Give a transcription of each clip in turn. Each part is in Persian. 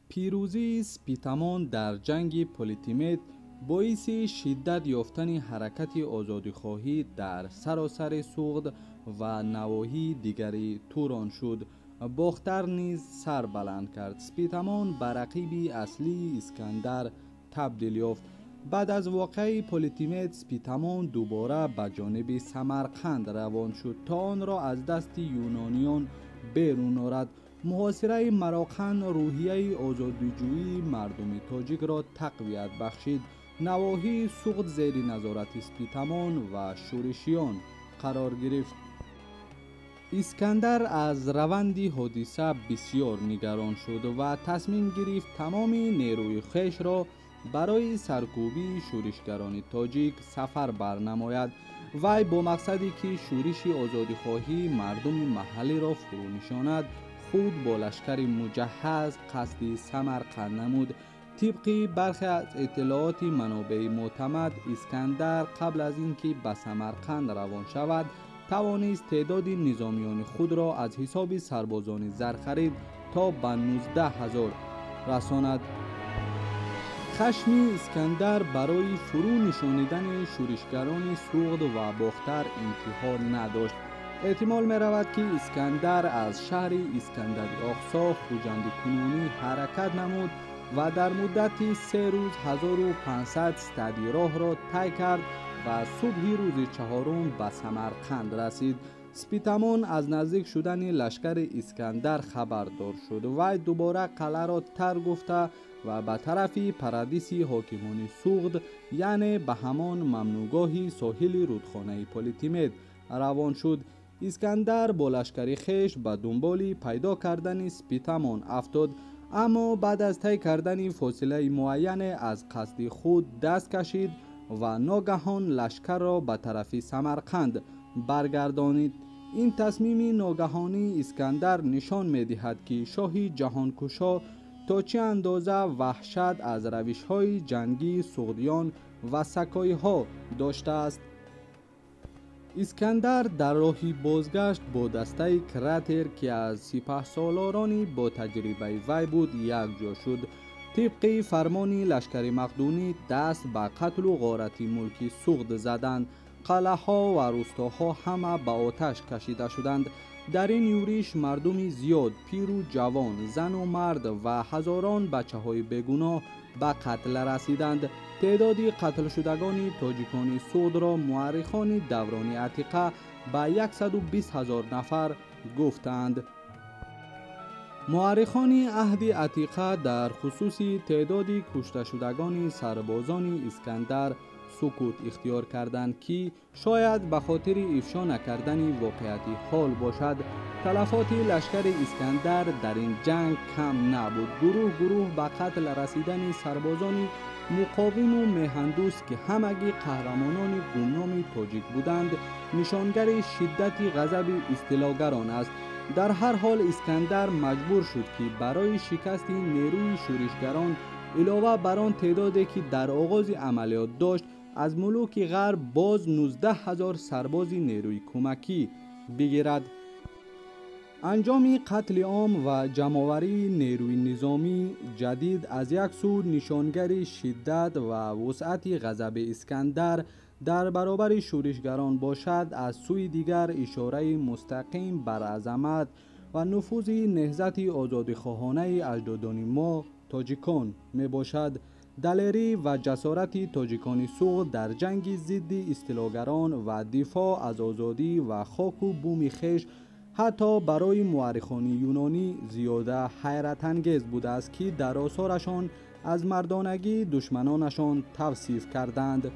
پیروزی سپیتمان در جنگ پولیتیمت باعث شدت یافتن حرکت آزادیخواهی در سراسر سوغد و نواحی دیگری توران شد. باختر نیز سر بلند کرد. سپیتمان به رقیب اصلی اسکندر تبدیل یافت. بعد از واقعه پولیتیمت سپیتمان دوباره به جانب سمرقند روان شد تا آن را از دست یونانیان بیرون آورد. محاصره مراکن روحیه آزادیجویی مردم تاجیک را تقویت بخشید. نواحی سوغد زیر نظارت سپیتمان و شورشیان قرار گرفت. اسکندر از روند حادثه بسیار نگران شد و تصمیم گرفت تمام نیروی خویش را برای سرکوبی شورشگران تاجیک سفر برنماید. وی با مقصدی که شورش آزادیخواهی مردم محلی را فرو نشاند خود با لشکر مجهز قصد سمرقند نمود. طبق برخی از اطلاعات منابع معتمد، اسکندر قبل از اینکه به سمرقند روان شود توانست تعداد نظامیان خود را از حساب سربازان زرخرید تا به 19,000 رساند. خشم اسکندر برای فرو نشانیدن شورشگران سوغد و باختر انتها نداشت. احتمال می رود که اسکندر از شهر اسکندری آقسا خوجند کنونی حرکت نمود و در مدت 3 روز 1500 استادی راه را طی کرد و صبح روز چهارم به سمرقند رسید. سپیتمان از نزدیک شدن لشکر اسکندر خبردار شد و دوباره قلعه را تر گفته و به طرف پردیس حاکمان سوغد یعنی به همان ممنوعگاه ساحل رودخانه پولیتیمت روان شد. اسکندر با لشکر خیش به دنبال پیدا کردن سپیتمان افتاد، اما بعد از طی کردن فاصله معین از قصد خود دست کشید و ناگهان لشکر را به طرف سمرقند برگردانید. این تصمیم ناگهانی اسکندر نشان می دهد که شاه جهانکشا تا چه اندازه وحشت از روش های جنگی سوغدیان و سکایی ها داشته است. اسکندر در راهی بازگشت با دسته کراتر که از سپهسالارانی با تجربه وی بود یک جا شد. طبق فرمان لشکر مقدونی دست به قتل و غارت ملک سوغد زدند. قلعه ها و روستاها همه به آتش کشیده شدند. در این یورش مردم زیاد پیر و جوان، زن و مرد و هزاران بچه های بگناه به قتل رسیدند. تعداد قتل شدگان تاجیکان سوغد را مورخان دوران عتیقه به 120,000 نفر گفتند. مورخان عهد عتیقه در خصوص تعداد کشته شدگان سربازان اسکندر سکوت اختیار کردند که شاید به خاطر افشا نکردن واقعیت حال باشد. تلفات لشکر اسکندر در این جنگ کم نبود. گروه گروه به قتل رسیدن سربازان مقاوم و میهندوست که همگی قهرمانان گمنام تاجیک بودند نشانگر شدت غضب اصطلاحگران است. در هر حال اسکندر مجبور شد که برای شکست نیروی شورشگران علاوه بر آن تعدادی که در آغاز عملیات داشت از ملوک غرب باز 19,000 سرباز نیروی کمکی بگیرد. انجام قتل عام و جمع‌آوری نیروی نظامی جدید از یک سو نشانگر شدت و وسعت غضب اسکندر در برابر شورشگران باشد، از سوی دیگر اشاره مستقیم بر عظمت و نفوذ نهضت آزادیخواهانه اجدادان ما تاجیکان می باشد. دلیری و جسارت تاجیکان سوغد در جنگ ضد استیلاگران و دفاع از آزادی و خاک و بوم خویش حتی برای مورخان یونانی زیاده حیرت انگیز بوده است که در آثارشان از مردانگی دشمنانشان توصیف کردند.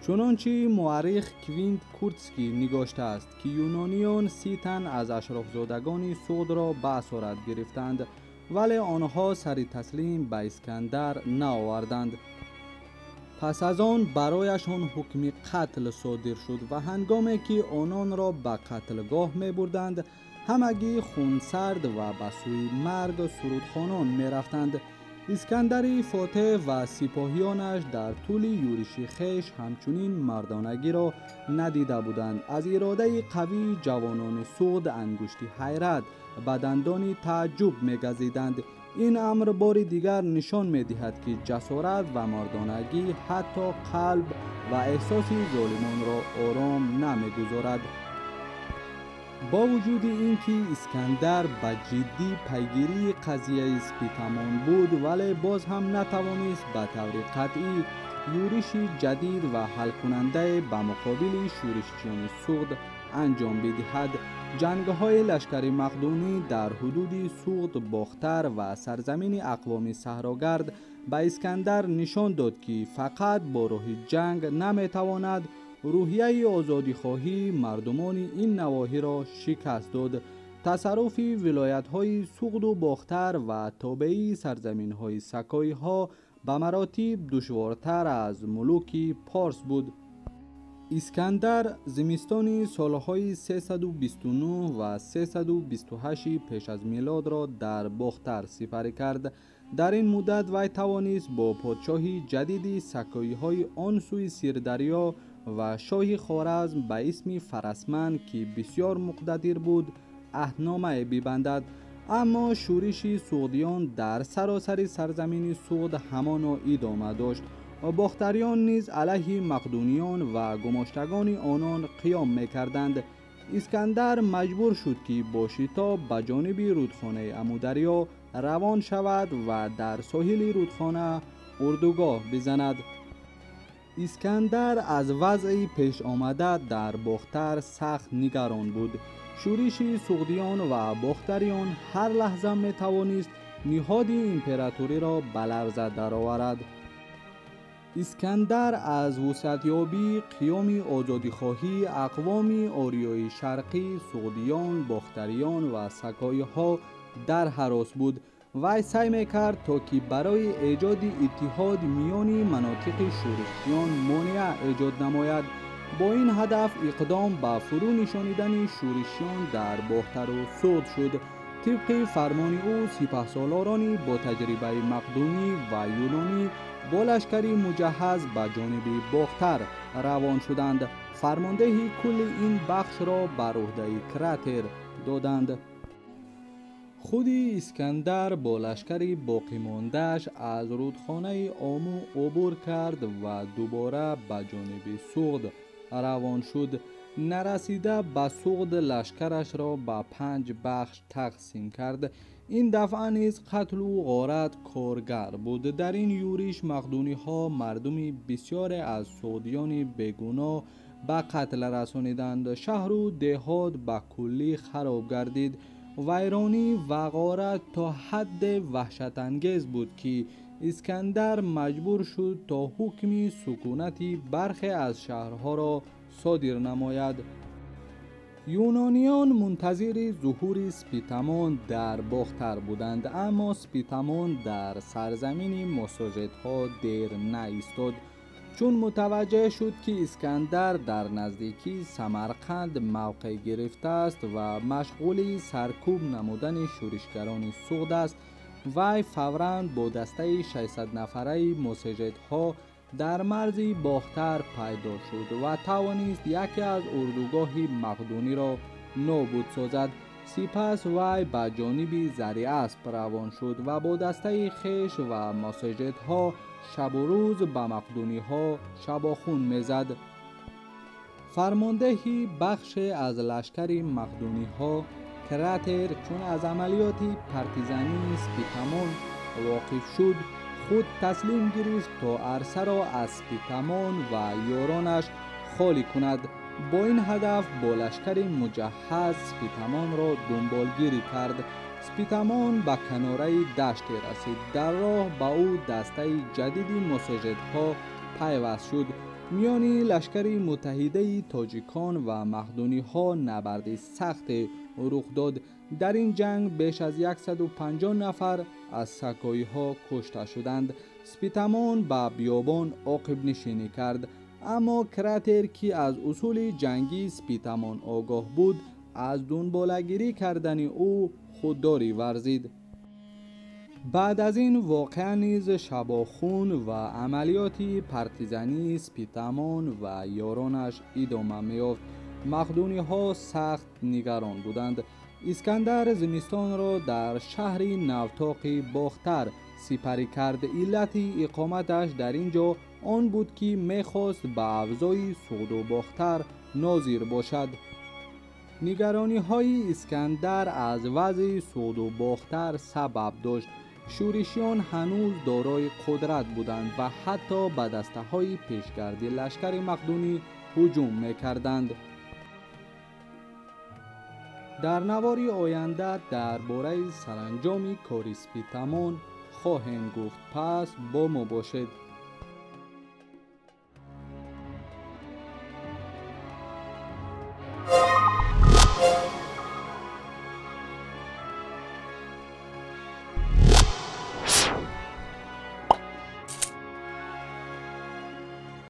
چنانچه مورخ کوینت کورتسکی نگاشته است که یونانیان 30 تن از اشرافزادگان سوغد را به اسارت گرفتند، ولی آنها سری تسلیم به اسکندر نآوردند. پس از آن برایشان حکم قتل صادر شد و هنگامی که آنان را به قتلگاه می بردند همگی خونسرد و به سوی مرگ سرودخوانان می رفتند. اسکندر فاتح و سپاهیانش در طول یورش خویش همچنین مردانگی را ندیده بودند. از اراده قوی جوانان سوغد انگشت حیرت به دندان تعجب می‌گزیدند. این امر بار دیگر نشان می دهد که جسارت و مردانگی حتی قلب و احساس ظالمان را آرام نمی گذارد. با وجود اینکه اسکندر به جدی پیگیری قضیه سپیتمان بود، ولی باز هم نتوانست به طور قطعی یورش جدید و حل کننده به مقابل شورشیان سوغد انجام بدهد. جنگ‌های لشکر مقدونی در حدود سوغد، باختر و سرزمین اقوام صحراگرد به اسکندر نشان داد که فقط با راه جنگ نمیتواند روحیه آزادیخواهی مردمان این نواحی را شکست داد. تصرف ولایت‌های سوغد و باختر و تابعی سرزمین‌های سکایی ها به مراتب دشوارتر از ملوک پارس بود. اسکندر زمستان سالهای 329 و 328 پیش از میلاد را در باختر سپری کرد. در این مدت وی توانست با پادشاه جدید سکایی های آن سوی سیردریا و شاه خوارزم به اسم فرسمند که بسیار مقتدر بود عهدنامه ببندد. اما شورش سوغدیان در سراسر سرزمین سوغد همانا ادامه داشت. باختریان نیز علیه مقدونیان و گماشتگان آنان قیام می‌کردند. اسکندر مجبور شد که با شتاب به جانب رودخانه امودریا روان شود و در ساحل رودخانه اردوگاه بزند. اسکندر از وضع پیش آمده در باختر سخت نگران بود. شورش سوغدیان و باختریان هر لحظه می توانست نهاد امپراتوری را به لرزه درآورد. اسکندر از وسعتیابی قیام آزادیخواهی اقوام آریای شرقی، سوغدیان، باختریان و سکایی ها در هراس بود. وی سعی میکرد تا که برای ایجاد اتحاد میان مناطق شورشیان مانع ایجاد نماید. با این هدف اقدام به فرو نشانیدن شورشیان در باختر و سوغد شد. طبق فرمان او سپهسالارانی با تجربه مقدونی و یونانی با لشکری مجهز به جانب باختر روان شدند. فرمانده کل این بخش را بر عهده کراتر دادند. خود اسکندر با لشکری باقی مانده‌اش از رودخانه آمو عبور کرد و دوباره به جانب سوغد روان شد. نرسیده به سوغد لشکرش را به 5 بخش تقسیم کرد. این دفعه نیز قتل و غارت کارگر بود. در این یورش مقدونی ها مردم بسیار از سوغدیان بیگناه به قتل رسانیدند. شهر و دهات به کلی خراب گردید. ویرانی و غارت تا حد وحشت انگیز بود که اسکندر مجبور شد تا حکم سکونت برخی از شهرها را صادر نماید. یونانیان منتظر ظهور سپیتمان در باختر بودند، اما سپیتمان در سرزمین ماساژدها دیر نایستاد. چون متوجه شد که اسکندر در نزدیکی سمرقند موقع گرفته است و مشغول سرکوب نمودن شورشگران سوغد است، وی فوراً با دسته 600 نفره ماساژدها در مرز باختر پیدا شد و توانست یکی از اردوگاه مقدونی را نابود سازد. سپس وی به جانب زراسپ روان شد و با دسته خیش و ماساژدها شب و روز به مقدونی ها شباخون میزد. فرمانده بخش از لشکر مقدونی ها کراتر چون از عملیات پرتیزانی سپیتمان واقف شد، خود تسلیم گرفت تا عرصه را از سپیتمان و یارانش خالی کند. با این هدف با لشکر مجهز سپیتمان را دنبالگیری کرد. سپیتمان به کناره دشت رسید. در راه به او دسته جدید ماساژدها پیوست شد. میان لشکر متحده تاجیکان و مقدونی ها نبرد سخت رخ داد. در این جنگ بیش از 150 نفر از سکایی ها کشته شدند. سپیتمان به بیابان عاقب نشینی کرد، اما کراتر که از اصول جنگی سپیتمان آگاه بود از دنبالگیری کردن او خودداری ورزید. بعد از این واقعه نیز شباخون و عملیات پرتیزانی سپیتمان و یارانش ادامه می‌یافت. مقدونی ها سخت نگران بودند. اسکندر زمستان را در شهر نوتاق باختر سپری کرد. علت اقامتش در اینجا آن بود که میخواست به افزای سود و باختر ناظر باشد. نگرانی های اسکندر از وضع سود و باختر سبب داشت. شورشیان هنوز دارای قدرت بودند و حتی به دسته های پیشگرد لشکر مقدونی هجوم میکردند. در نواری آینده درباره سرانجام کار اسپیتمان خواهیم گفت. پس با ما باشید.